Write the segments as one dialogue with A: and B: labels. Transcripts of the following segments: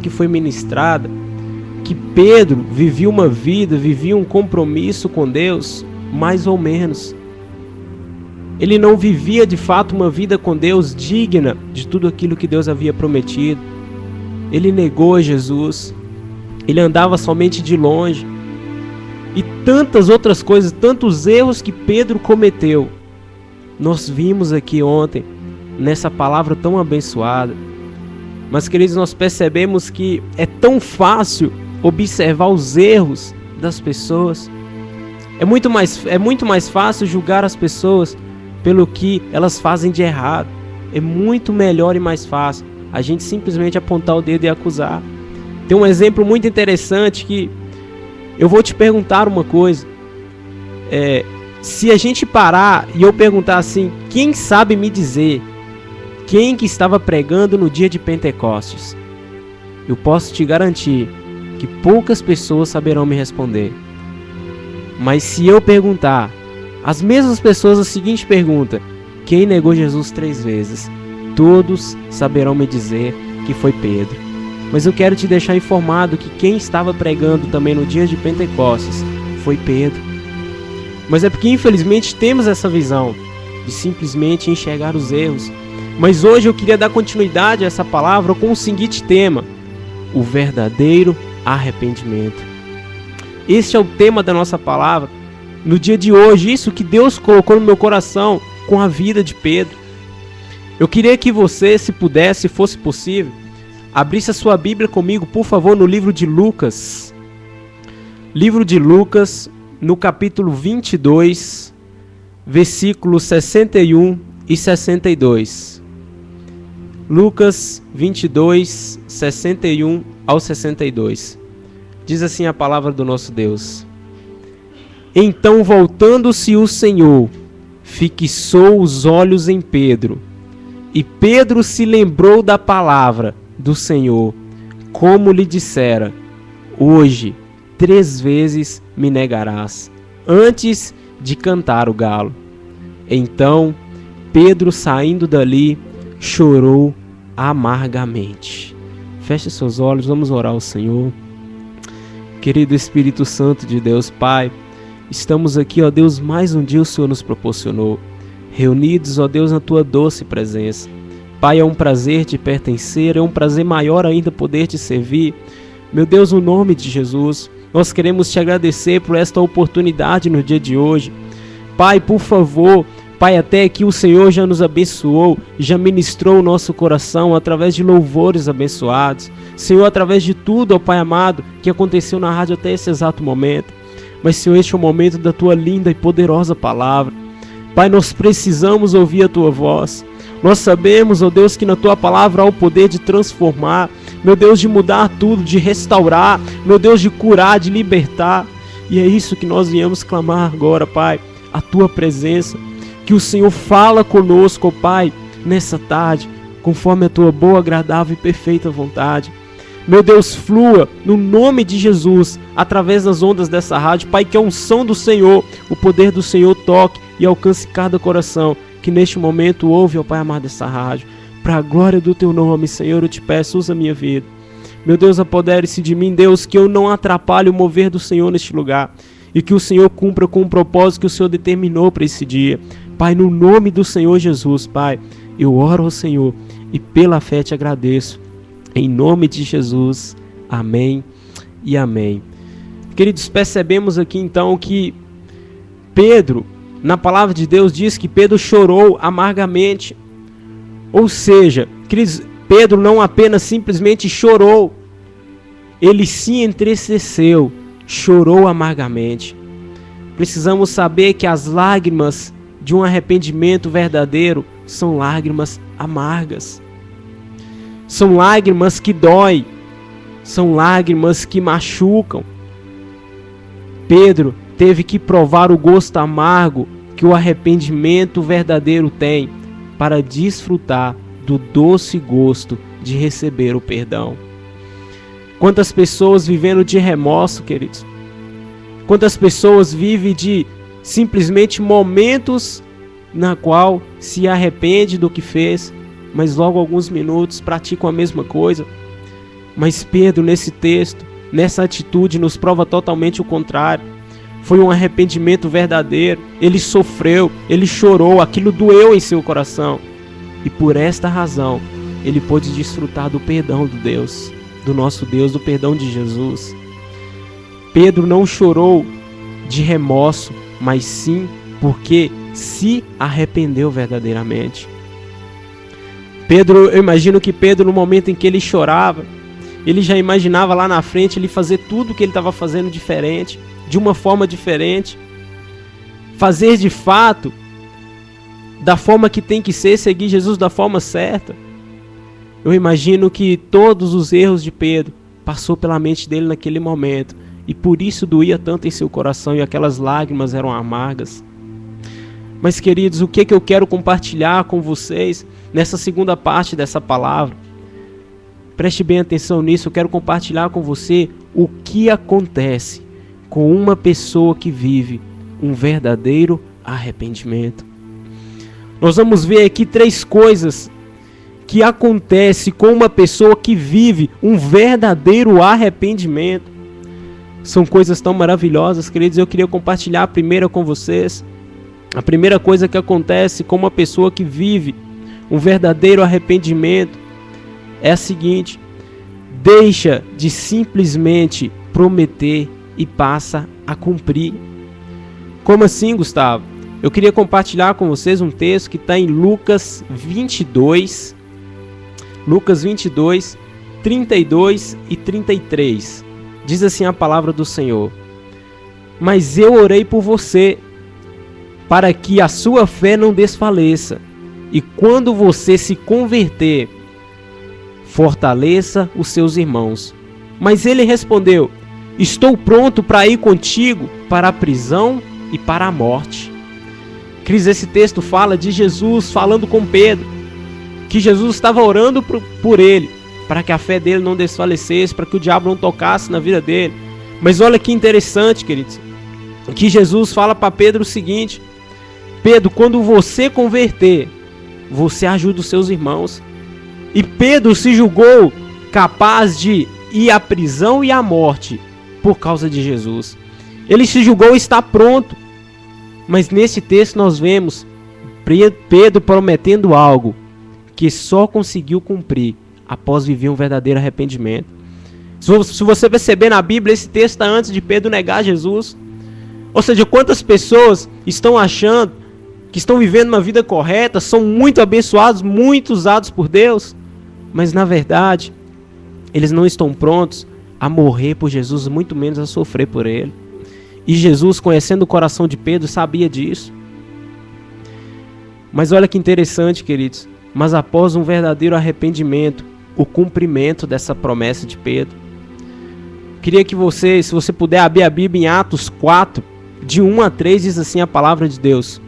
A: que foi ministrada, que Pedro vivia uma vida, vivia um compromisso com Deus, mais ou menos. Ele não vivia de fato uma vida com Deus digna de tudo aquilo que Deus havia prometido. Ele negou a Jesus, ele andava somente de longe. E tantas outras coisas, tantos erros que Pedro cometeu. Nós vimos aqui ontem, nessa palavra tão abençoada. Mas, queridos, nós percebemos que é tão fácil observar os erros das pessoas. É muito mais fácil julgar as pessoas pelo que elas fazem de errado. É muito melhor e mais fácil a gente simplesmente apontar o dedo e acusar. Tem um exemplo muito interessante que eu vou te perguntar uma coisa. Se a gente parar e eu perguntar assim, quem sabe me dizer quem que estava pregando no dia de Pentecostes? Eu posso te garantir que poucas pessoas saberão me responder. Mas se eu perguntar, as mesmas pessoas a seguinte pergunta: quem negou Jesus 3 vezes? Todos saberão me dizer que foi Pedro. Mas eu quero te deixar informado que quem estava pregando também no dia de Pentecostes foi Pedro. Mas é porque infelizmente temos essa visão de simplesmente enxergar os erros. Mas hoje eu queria dar continuidade a essa palavra com o seguinte tema: o verdadeiro arrependimento. Este é o tema da nossa palavra no dia de hoje, isso que Deus colocou no meu coração com a vida de Pedro. Eu queria que você, se pudesse, se fosse possível, abrisse a sua Bíblia comigo, por favor, no livro de Lucas. Livro de Lucas, no capítulo 22, versículos 61 e 62. Lucas 22, 61 ao 62. Diz assim a palavra do nosso Deus: Então, voltando-se o Senhor, fixou os olhos em Pedro, e Pedro se lembrou da palavra do Senhor, como lhe dissera: Hoje 3 vezes me negarás, antes de cantar o galo. Então, Pedro, saindo dali, chorou amargamente. Feche seus olhos, vamos orar ao Senhor. Querido Espírito Santo de Deus, Pai, estamos aqui, ó Deus, mais um dia o Senhor nos proporcionou, reunidos, ó Deus, na Tua doce presença. Pai, é um prazer te pertencer, é um prazer maior ainda poder te servir. Meu Deus, no nome de Jesus, nós queremos te agradecer por esta oportunidade no dia de hoje. Pai, por favor, Pai, até aqui o Senhor já nos abençoou, já ministrou o nosso coração através de louvores abençoados. Senhor, através de tudo, ó Pai amado, que aconteceu na rádio até esse exato momento. Mas, Senhor, este é o momento da Tua linda e poderosa palavra. Pai, nós precisamos ouvir a Tua voz. Nós sabemos, ó Deus, que na Tua palavra há o poder de transformar, meu Deus, de mudar tudo, de restaurar, meu Deus, de curar, de libertar. E é isso que nós viemos clamar agora, Pai, a Tua presença. Que o Senhor fala conosco, ó Pai, nessa tarde, conforme a Tua boa, agradável e perfeita vontade. Meu Deus, flua no nome de Jesus, através das ondas dessa rádio, Pai, que a unção do Senhor, o poder do Senhor toque e alcance cada coração que neste momento ouve, ó Pai amado, essa rádio. Para a glória do Teu nome, Senhor, eu te peço, usa a minha vida. Meu Deus, apodere-se de mim, Deus, que eu não atrapalhe o mover do Senhor neste lugar. E que o Senhor cumpra com o propósito que o Senhor determinou para esse dia. Pai, no nome do Senhor Jesus, Pai, eu oro ao Senhor e pela fé te agradeço. Em nome de Jesus, amém e amém. Queridos, percebemos aqui então que Pedro, na palavra de Deus, diz que Pedro chorou amargamente. Ou seja, queridos, Pedro não apenas simplesmente chorou, ele se entristeceu, chorou amargamente. Precisamos saber que as lágrimas de um arrependimento verdadeiro são lágrimas amargas. São lágrimas que doem, são lágrimas que machucam. Pedro teve que provar o gosto amargo que o arrependimento verdadeiro tem para desfrutar do doce gosto de receber o perdão. Quantas pessoas vivendo de remorso, queridos? Quantas pessoas vivem de simplesmente momentos na qual se arrepende do que fez, mas logo alguns minutos praticam a mesma coisa. Mas Pedro, nesse texto, nessa atitude, nos prova totalmente o contrário. Foi um arrependimento verdadeiro. Ele sofreu, ele chorou, aquilo doeu em seu coração. E por esta razão, ele pôde desfrutar do perdão do Deus, do nosso Deus, do perdão de Jesus. Pedro não chorou de remorso, mas sim porque se arrependeu verdadeiramente. Pedro, eu imagino que Pedro, no momento em que ele chorava, ele já imaginava lá na frente ele fazer tudo o que ele estava fazendo diferente, de uma forma diferente, fazer de fato da forma que tem que ser, seguir Jesus da forma certa. Eu imagino que todos os erros de Pedro passou pela mente dele naquele momento, e por isso doía tanto em seu coração, e aquelas lágrimas eram amargas. Mas, queridos, o que eu quero compartilhar com vocês nessa segunda parte dessa palavra? Preste bem atenção nisso. Eu quero compartilhar com você o que acontece com uma pessoa que vive um verdadeiro arrependimento. Nós vamos ver aqui 3 coisas que acontecem com uma pessoa que vive um verdadeiro arrependimento. São coisas tão maravilhosas, queridos. Eu queria compartilhar a primeira com vocês. A primeira coisa que acontece com uma pessoa que vive um verdadeiro arrependimento é a seguinte: deixa de simplesmente prometer e passa a cumprir. Como assim, Gustavo? Eu queria compartilhar com vocês um texto que está em Lucas 22, 32 e 33. Diz assim a palavra do Senhor: mas eu orei por você, para que a sua fé não desfaleça, e quando você se converter, fortaleça os seus irmãos. Mas ele respondeu: estou pronto para ir contigo para a prisão e para a morte. Cris, esse texto fala de Jesus falando com Pedro, que Jesus estava orando por ele, para que a fé dele não desfalecesse, para que o diabo não tocasse na vida dele. Mas olha que interessante, queridos, que Jesus fala para Pedro o seguinte: Pedro, quando você converter, você ajuda os seus irmãos. E Pedro se julgou capaz de ir à prisão e à morte por causa de Jesus. Ele se julgou estar pronto. Mas nesse texto nós vemos Pedro prometendo algo que só conseguiu cumprir após viver um verdadeiro arrependimento. Se você perceber na Bíblia, esse texto está antes de Pedro negar Jesus. Ou seja, quantas pessoas estão achando que estão vivendo uma vida correta, são muito abençoados, muito usados por Deus, mas na verdade eles não estão prontos a morrer por Jesus, muito menos a sofrer por Ele. E Jesus, conhecendo o coração de Pedro, sabia disso. Mas olha que interessante, queridos. Mas após um verdadeiro arrependimento, o cumprimento dessa promessa de Pedro. Queria que você, se você puder abrir a Bíblia em Atos 4, de 1 a 3, diz assim a palavra de Deus: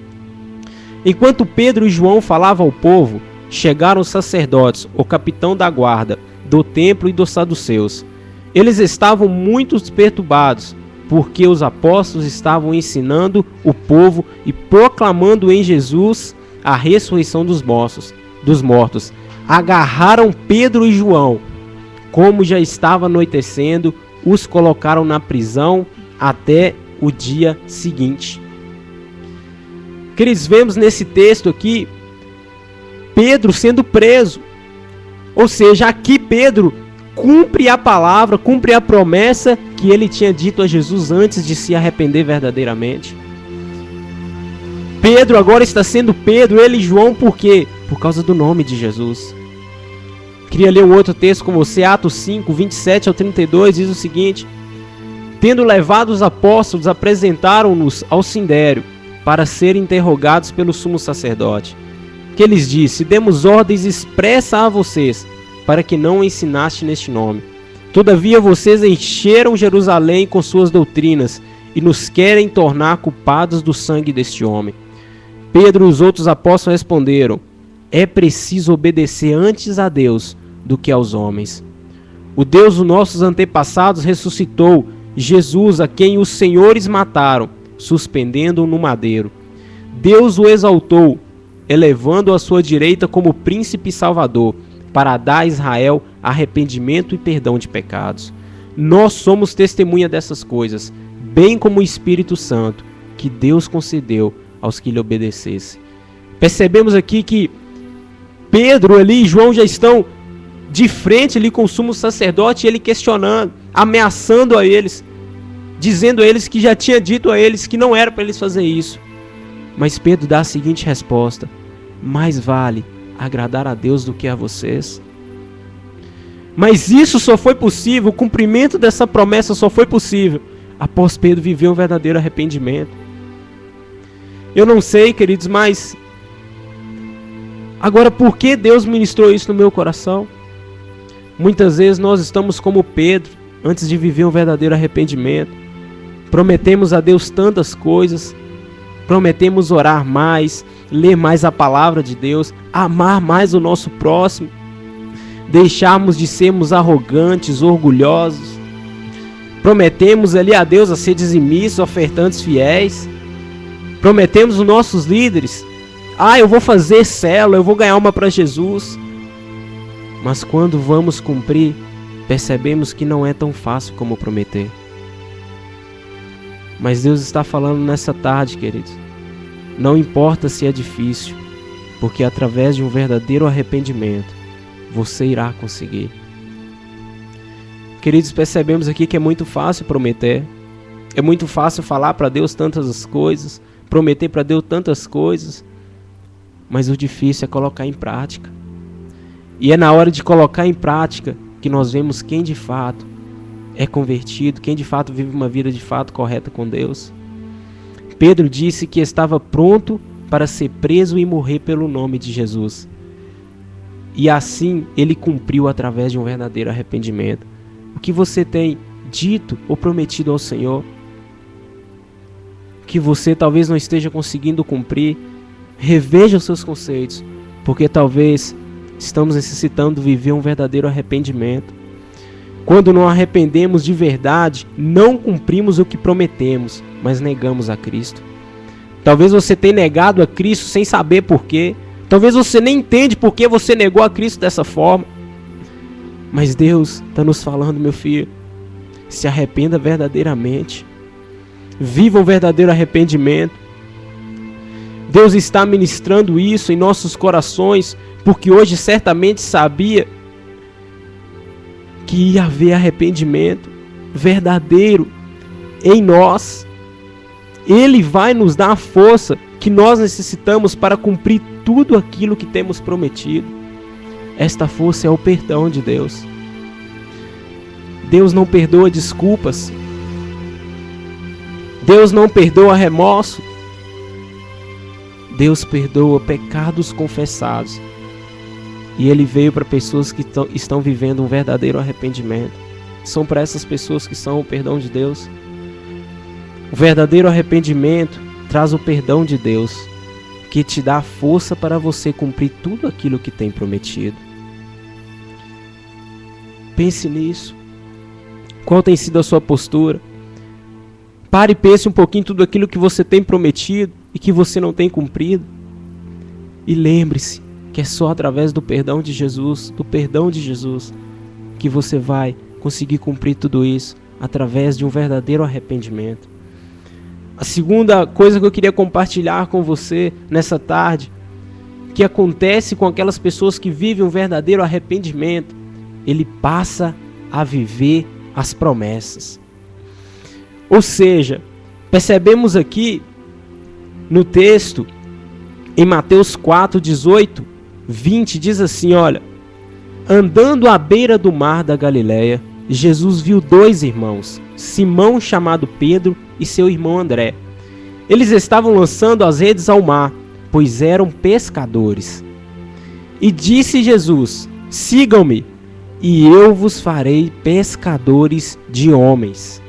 A: enquanto Pedro e João falavam ao povo, chegaram os sacerdotes, o capitão da guarda, do templo e dos saduceus. Eles estavam muito perturbados, porque os apóstolos estavam ensinando o povo e proclamando em Jesus a ressurreição dos mortos. Agarraram Pedro e João. Como já estava anoitecendo, os colocaram na prisão até o dia seguinte. Queridos, vemos nesse texto aqui Pedro sendo preso. Ou seja, aqui Pedro cumpre a palavra, cumpre a promessa que ele tinha dito a Jesus antes de se arrepender verdadeiramente. Pedro agora está sendo Pedro, ele e João, por quê? Por causa do nome de Jesus. Queria ler um outro texto com você, Atos 5, 27 ao 32, diz o seguinte: tendo levado os apóstolos, apresentaram-nos ao Sindério, para serem interrogados pelo sumo sacerdote, que lhes disse: demos ordens expressas a vocês, para que não ensinaste neste nome. Todavia vocês encheram Jerusalém com suas doutrinas, e nos querem tornar culpados do sangue deste homem. Pedro e os outros apóstolos responderam: é preciso obedecer antes a Deus do que aos homens. O Deus dos nossos antepassados ressuscitou Jesus, a quem os senhores mataram, suspendendo-o no madeiro. Deus o exaltou, elevando-o à sua direita como príncipe e salvador, para dar a Israel arrependimento e perdão de pecados. Nós somos testemunha dessas coisas, bem como o Espírito Santo, que Deus concedeu aos que lhe obedecessem. Percebemos aqui que Pedro ali e João já estão de frente ali com o sumo sacerdote, ele questionando, ameaçando a eles, dizendo a eles que já tinha dito a eles que não era para eles fazer isso. Mas Pedro dá a seguinte resposta: mais vale agradar a Deus do que a vocês. Mas isso só foi possível, o cumprimento dessa promessa só foi possível após Pedro viver um verdadeiro arrependimento. Eu não sei, queridos, mas agora por que Deus ministrou isso no meu coração? Muitas vezes nós estamos como Pedro, antes de viver um verdadeiro arrependimento. Prometemos a Deus tantas coisas, prometemos orar mais, ler mais a palavra de Deus, amar mais o nosso próximo, deixarmos de sermos arrogantes, orgulhosos. Prometemos ali a Deus a ser dizimistas, ofertantes fiéis. Prometemos os nossos líderes: eu vou fazer célula, eu vou ganhar uma para Jesus. Mas quando vamos cumprir, percebemos que não é tão fácil como prometer. Mas Deus está falando nessa tarde, queridos, não importa se é difícil, porque através de um verdadeiro arrependimento, você irá conseguir. Queridos, percebemos aqui que é muito fácil prometer, é muito fácil falar para Deus tantas coisas, prometer para Deus tantas coisas, mas o difícil é colocar em prática. E é na hora de colocar em prática que nós vemos quem de fato é convertido, quem de fato vive uma vida de fato correta com Deus. Pedro disse que estava pronto para ser preso e morrer pelo nome de Jesus. E assim ele cumpriu através de um verdadeiro arrependimento. O que você tem dito ou prometido ao Senhor, que você talvez não esteja conseguindo cumprir, reveja os seus conceitos, porque talvez estamos necessitando viver um verdadeiro arrependimento. Quando não arrependemos de verdade, não cumprimos o que prometemos, mas negamos a Cristo. Talvez você tenha negado a Cristo sem saber porquê. Talvez você nem entende por que você negou a Cristo dessa forma. Mas Deus está nos falando, meu filho, se arrependa verdadeiramente. Viva um verdadeiro arrependimento. Deus está ministrando isso em nossos corações, porque hoje certamente sabia que ia haver arrependimento verdadeiro em nós. Ele vai nos dar a força que nós necessitamos para cumprir tudo aquilo que temos prometido. Esta força é o perdão de Deus. Deus não perdoa desculpas. Deus não perdoa remorso. Deus perdoa pecados confessados. E Ele veio para pessoas que estão vivendo um verdadeiro arrependimento. São para essas pessoas que são o perdão de Deus. O verdadeiro arrependimento traz o perdão de Deus, que te dá força para você cumprir tudo aquilo que tem prometido. Pense nisso. Qual tem sido a sua postura? Pare e pense um pouquinho em tudo aquilo que você tem prometido e que você não tem cumprido. E lembre-se que é só através do perdão de Jesus, que você vai conseguir cumprir tudo isso, através de um verdadeiro arrependimento. A segunda coisa que eu queria compartilhar com você nessa tarde, que acontece com aquelas pessoas que vivem um verdadeiro arrependimento, ele passa a viver as promessas. Ou seja, percebemos aqui no texto, em Mateus 4, 18, 20, diz assim, olha: andando à beira do mar da Galileia, Jesus viu dois irmãos, Simão, chamado Pedro, e seu irmão André. Eles estavam lançando as redes ao mar, pois eram pescadores. E disse Jesus: sigam-me, e eu vos farei pescadores de homens.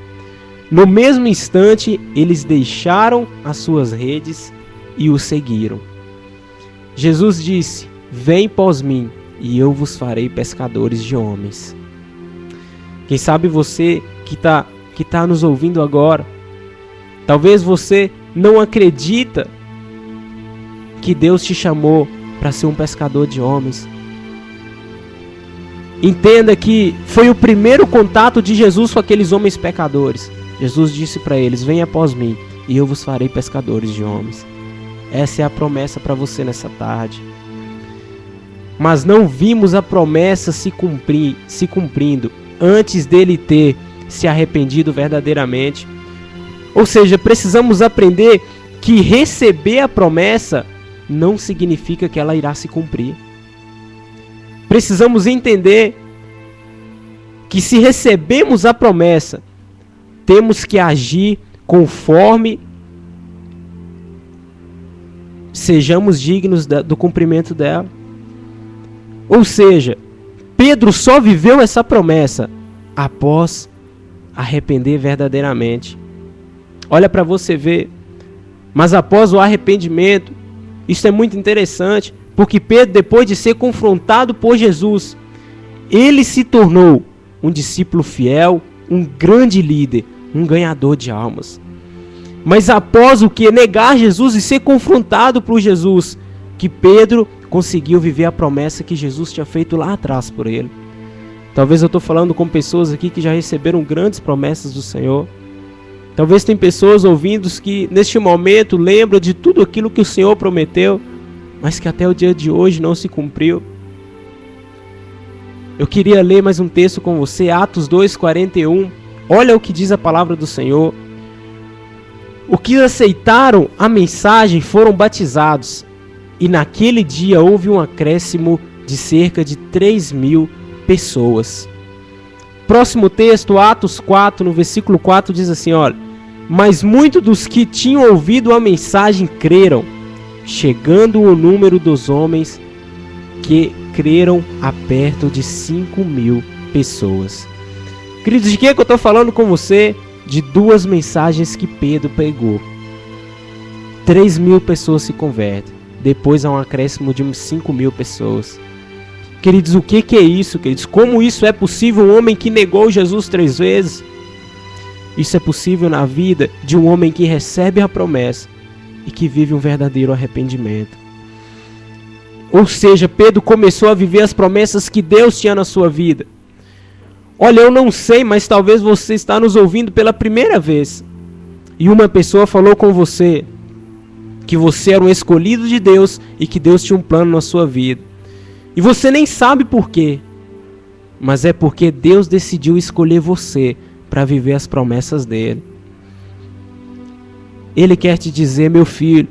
A: No mesmo instante, eles deixaram as suas redes e o seguiram. Jesus disse: vem pós mim, e eu vos farei pescadores de homens. Quem sabe você que está nos ouvindo agora, talvez você não acredita que Deus te chamou para ser um pescador de homens. Entenda que foi o primeiro contato de Jesus com aqueles homens pecadores. Jesus disse para eles: venha após mim e eu vos farei pescadores de homens. Essa é a promessa para você nessa tarde. Mas não vimos a promessa se cumprindo antes dele ter se arrependido verdadeiramente. Ou seja, precisamos aprender que receber a promessa não significa que ela irá se cumprir. Precisamos entender que se recebemos a promessa, temos que agir conforme sejamos dignos do cumprimento dela. Ou seja, Pedro só viveu essa promessa após arrepender verdadeiramente. Olha para você ver. Mas após o arrependimento, isso é muito interessante, porque Pedro, depois de ser confrontado por Jesus, ele se tornou um discípulo fiel, um grande líder, um ganhador de almas. Mas após o que? Negar Jesus e ser confrontado por Jesus, que Pedro conseguiu viver a promessa que Jesus tinha feito lá atrás por ele. Talvez eu estou falando com pessoas aqui que já receberam grandes promessas do Senhor. Talvez tem pessoas ouvindo que neste momento lembram de tudo aquilo que o Senhor prometeu, mas que até o dia de hoje não se cumpriu. Eu queria ler mais um texto com você, Atos 2:41. Olha o que diz a palavra do Senhor. Os que aceitaram a mensagem foram batizados, e naquele dia houve um acréscimo de cerca de 3.000 pessoas. Próximo texto, Atos 4, no versículo 4, diz assim, olha: mas muitos dos que tinham ouvido a mensagem creram, chegando o número dos homens que creram a perto de 5.000 pessoas. Queridos, de que eu estou falando com você? De duas mensagens que Pedro pregou. 3.000 pessoas se convertem. Depois há um acréscimo de 5.000 pessoas. Queridos, o que é isso, queridos? Como isso é possível? Um homem que negou Jesus 3 vezes. Isso é possível na vida de um homem que recebe a promessa e que vive um verdadeiro arrependimento. Ou seja, Pedro começou a viver as promessas que Deus tinha na sua vida. Olha, eu não sei, mas talvez você está nos ouvindo pela primeira vez e uma pessoa falou com você que você era um escolhido de Deus e que Deus tinha um plano na sua vida. E você nem sabe por quê, mas é porque Deus decidiu escolher você para viver as promessas dele. Ele quer te dizer: meu filho,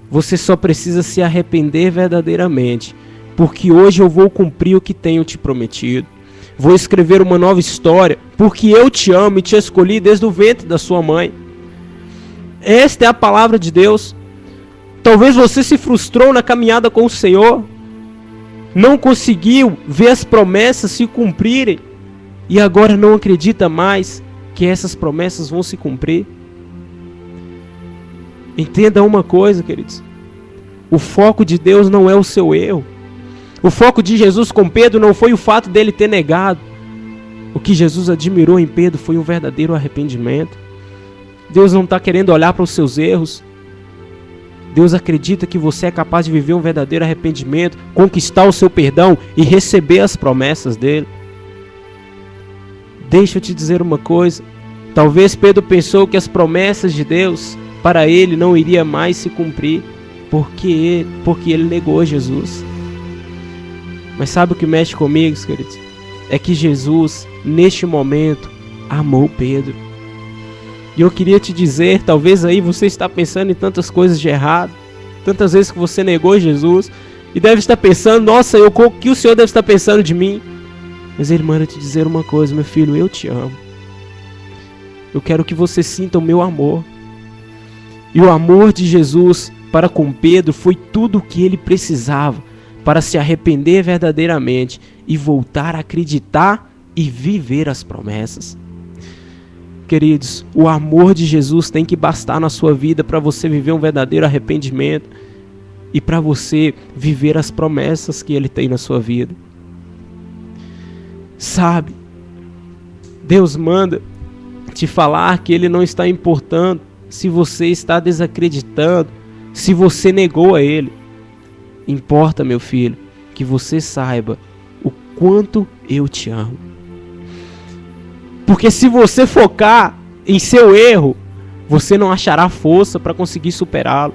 A: você só precisa se arrepender verdadeiramente, porque hoje eu vou cumprir o que tenho te prometido. Vou escrever uma nova história, porque eu te amo e te escolhi desde o ventre da sua mãe. Esta é a palavra de Deus. Talvez você se frustrou na caminhada com o Senhor, não conseguiu ver as promessas se cumprirem e agora não acredita mais que essas promessas vão se cumprir. Entenda uma coisa, queridos: o foco de Deus não é o seu erro. O foco de Jesus com Pedro não foi o fato dele ter negado. O que Jesus admirou em Pedro foi um verdadeiro arrependimento. Deus não está querendo olhar para os seus erros. Deus acredita que você é capaz de viver um verdadeiro arrependimento, conquistar o seu perdão e receber as promessas dele. Deixa eu te dizer uma coisa. Talvez Pedro pensou que as promessas de Deus para ele não iria mais se cumprir, porque ele negou Jesus. Mas sabe o que mexe comigo, queridos? É que Jesus, neste momento, amou Pedro. E eu queria te dizer, talvez aí você está pensando em tantas coisas de errado, tantas vezes que você negou Jesus, e deve estar pensando: nossa, o que o Senhor deve estar pensando de mim? Mas Ele manda te dizer uma coisa: meu filho, eu te amo. Eu quero que você sinta o meu amor. E o amor de Jesus para com Pedro foi tudo o que ele precisava para se arrepender verdadeiramente e voltar a acreditar e viver as promessas. Queridos, o amor de Jesus tem que bastar na sua vida para você viver um verdadeiro arrependimento e para você viver as promessas que Ele tem na sua vida. Sabe, Deus manda te falar que Ele não está importando se você está desacreditando, se você negou a Ele. Importa, meu filho, que você saiba o quanto eu te amo. Porque se você focar em seu erro, você não achará força para conseguir superá-lo.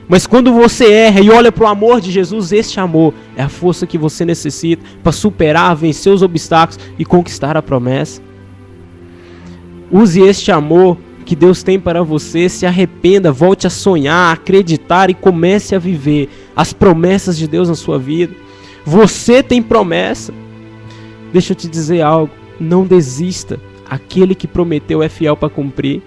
A: Mas quando você erra e olha para o amor de Jesus, este amor é a força que você necessita para superar, vencer os obstáculos e conquistar a promessa. Use este amor que Deus tem para você, se arrependa, volte a sonhar, a acreditar e comece a viver as promessas de Deus na sua vida. Você tem promessa. Deixa eu te dizer algo, não desista. Aquele que prometeu é fiel para cumprir.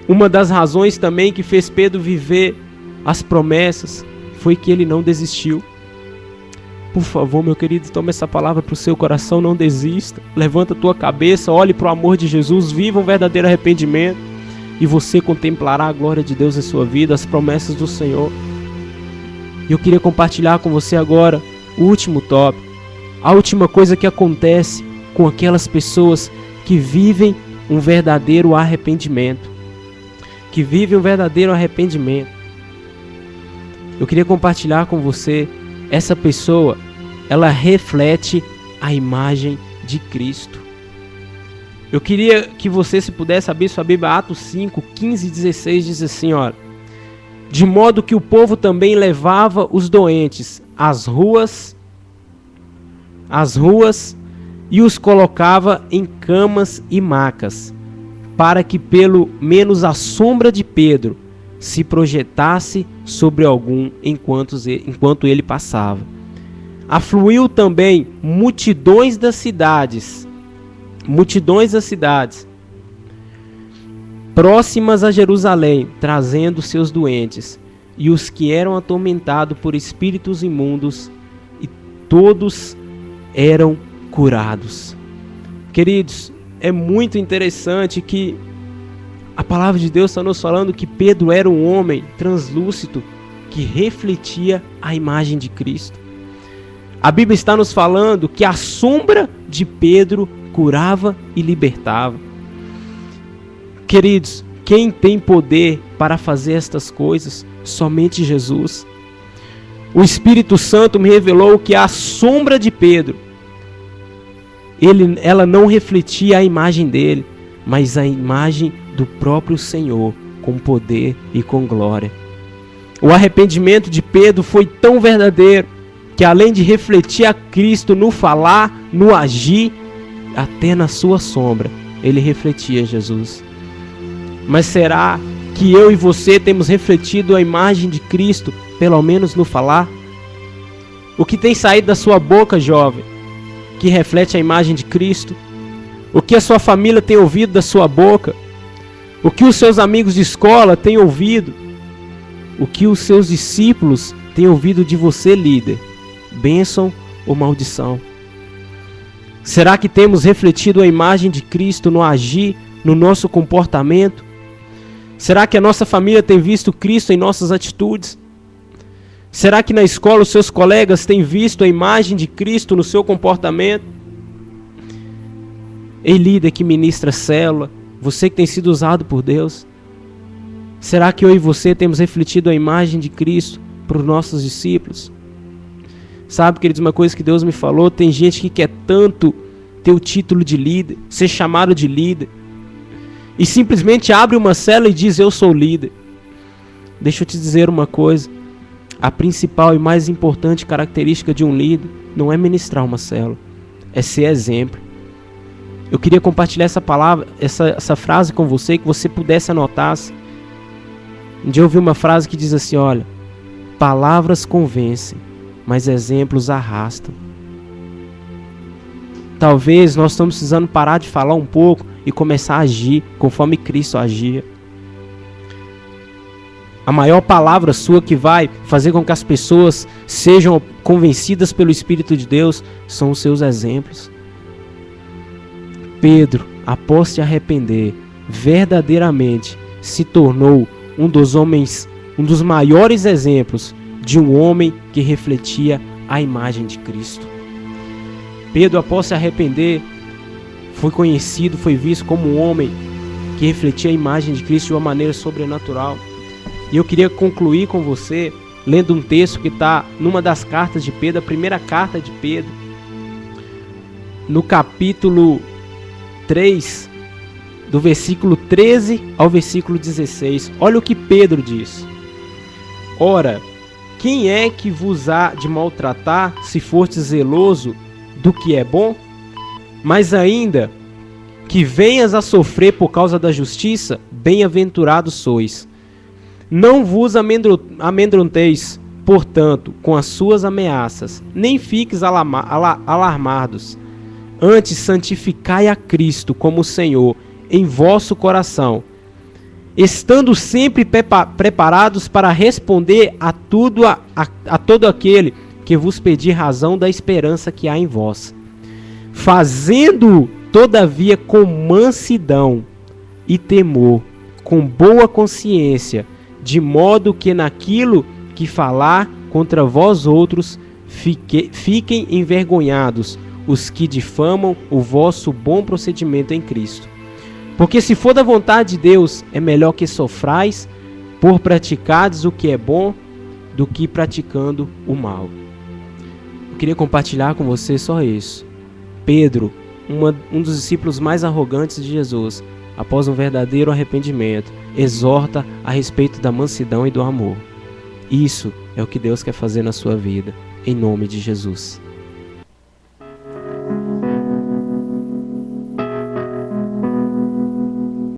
A: Uma das razões também que fez Pedro viver as promessas foi que ele não desistiu. Por favor, meu querido, tome essa palavra para o seu coração, não desista. Levanta a tua cabeça, olhe para o amor de Jesus, viva um verdadeiro arrependimento e você contemplará a glória de Deus em sua vida, as promessas do Senhor. E eu queria compartilhar com você agora o último tópico, a última coisa que acontece com aquelas pessoas que vivem um verdadeiro arrependimento. Que vivem um verdadeiro arrependimento. Eu queria compartilhar com você, essa pessoa, ela reflete a imagem de Cristo. Eu queria que você, se pudesse abrir sua Bíblia, Atos 5, 15 e 16, diz assim, olha: de modo que o povo também levava os doentes às ruas e os colocava em camas e macas, para que pelo menos a sombra de Pedro se projetasse sobre algum enquanto ele passava. Afluiu também multidões das cidades próximas a Jerusalém, trazendo seus doentes e os que eram atormentados por espíritos imundos, e todos eram curados. Queridos, é muito interessante que a palavra de Deus está nos falando que Pedro era um homem translúcido que refletia a imagem de Cristo. A Bíblia está nos falando que a sombra de Pedro curava e libertava. Queridos, quem tem poder para fazer estas coisas? Somente Jesus. O Espírito Santo me revelou que a sombra de Pedro, ela não refletia a imagem dele, mas a imagem do próprio Senhor, com poder e com glória. O arrependimento de Pedro foi tão verdadeiro, que além de refletir a Cristo no falar, no agir, até na sua sombra, ele refletia Jesus. Mas será que eu e você temos refletido a imagem de Cristo, pelo menos no falar? O que tem saído da sua boca, jovem, que reflete a imagem de Cristo? O que a sua família tem ouvido da sua boca? O que os seus amigos de escola têm ouvido? O que os seus discípulos têm ouvido de você, líder? Bênção ou maldição? Será que temos refletido a imagem de Cristo no agir, no nosso comportamento? Será que a nossa família tem visto Cristo em nossas atitudes? Será que na escola os seus colegas têm visto a imagem de Cristo no seu comportamento? Ei, líder que ministra célula, você que tem sido usado por Deus, será que eu e você temos refletido a imagem de Cristo para os nossos discípulos? Sabe, queridos, uma coisa que Deus me falou, tem gente que quer tanto ter o título de líder, ser chamado de líder, e simplesmente abre uma célula e diz: eu sou líder. Deixa eu te dizer uma coisa, a principal e mais importante característica de um líder não é ministrar uma célula, é ser exemplo. Eu queria compartilhar essa palavra, essa frase com você, que você pudesse anotar. Um dia eu ouvi uma frase que diz assim, olha: palavras convencem, mas exemplos arrastam. Talvez nós estamos precisando parar de falar um pouco e começar a agir conforme Cristo agia. A maior palavra sua que vai fazer com que as pessoas sejam convencidas pelo Espírito de Deus são os seus exemplos. Pedro, após se arrepender, verdadeiramente se tornou um dos maiores exemplos de um homem que refletia a imagem de Cristo. Pedro, após se arrepender, foi conhecido, foi visto como um homem que refletia a imagem de Cristo de uma maneira sobrenatural. E eu queria concluir com você lendo um texto que está numa das cartas de Pedro, a primeira carta de Pedro. no capítulo 3, do versículo 13 ao versículo 16. Olha o que Pedro diz. Ora, quem é que vos há de maltratar, se fortes zeloso do que é bom? Mas ainda que venhas a sofrer por causa da justiça, bem-aventurados sois. Não vos amedronteis, portanto, com as suas ameaças, nem fiques alarmados. Antes santificai a Cristo como Senhor em vosso coração, estando sempre preparados para responder a todo aquele que vos pedir razão da esperança que há em vós, fazendo todavia com mansidão e temor, com boa consciência, de modo que naquilo que falar contra vós outros fiquem envergonhados os que difamam o vosso bom procedimento em Cristo. Porque se for da vontade de Deus, é melhor que sofrais por praticardes o que é bom do que praticando o mal. Eu queria compartilhar com você só isso. Pedro, um dos discípulos mais arrogantes de Jesus, após um verdadeiro arrependimento, exorta a respeito da mansidão e do amor. Isso é o que Deus quer fazer na sua vida, em nome de Jesus.